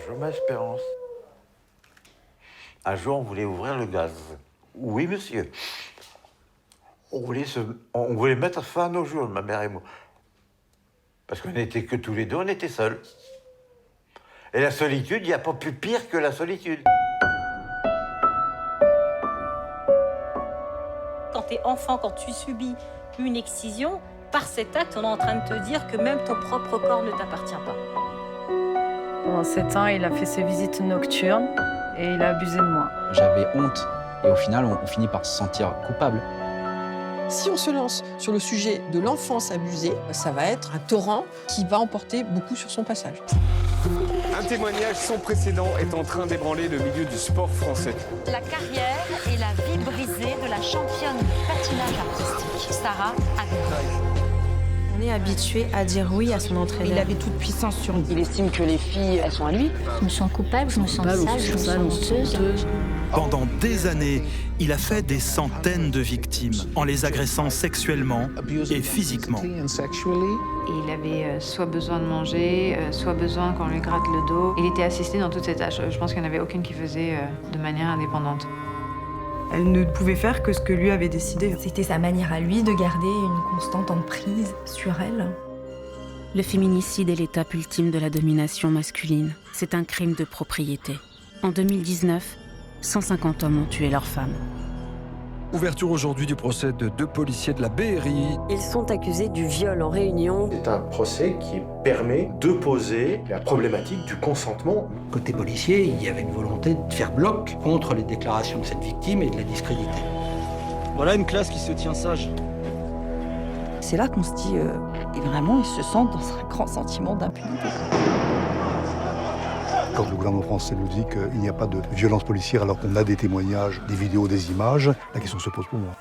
Bonjour, ma Espérance. Un jour, on voulait ouvrir le gaz. Oui, monsieur. On voulait mettre fin à nos jours, ma mère et moi. Parce qu'on n'était que tous les deux, on était seuls. Et la solitude, il n'y a pas plus pire que la solitude. Quand tu es enfant, quand tu subis une excision, par cet acte, on est en train de te dire que même ton propre corps ne t'appartient pas. Pendant 7 ans, il a fait ses visites nocturnes et il a abusé de moi. J'avais honte et au final, on finit par se sentir coupable. Si on se lance sur le sujet de l'enfance abusée, ça va être un torrent qui va emporter beaucoup sur son passage. Un témoignage sans précédent est en train d'ébranler le milieu du sport français. La carrière et la vie brisée de la championne de patinage artistique, Sarah Abitbol. On est habitué à dire oui à son entraîneur. Il avait toute puissance sur nous. Il estime que les filles, elles sont à lui. Je me sens coupable, je me sens sale, je me sens honteuse. Pendant des années, il a fait des centaines de victimes en les agressant sexuellement et physiquement. Et il avait soit besoin de manger, soit besoin qu'on lui gratte le dos. Il était assisté dans toutes ces tâches. Je pense qu'il n'y en avait aucune qui faisait de manière indépendante. Elle ne pouvait faire que ce que lui avait décidé. C'était sa manière à lui de garder une constante emprise sur elle. Le féminicide est l'étape ultime de la domination masculine. C'est un crime de propriété. En 2019, 150 hommes ont tué leurs femmes. Ouverture aujourd'hui du procès de 2 policiers de la BRI. Ils sont accusés du viol en réunion. C'est un procès qui permet de poser la problématique du consentement. Côté policier, il y avait une volonté de faire bloc contre les déclarations de cette victime et de la discréditer. Voilà une classe qui se tient sage. C'est là qu'on se dit, et vraiment, ils se sentent dans un grand sentiment d'impunité. Quand le gouvernement français nous dit qu'il n'y a pas de violence policière alors qu'on a des témoignages, des vidéos, des images, la question se pose pour moi.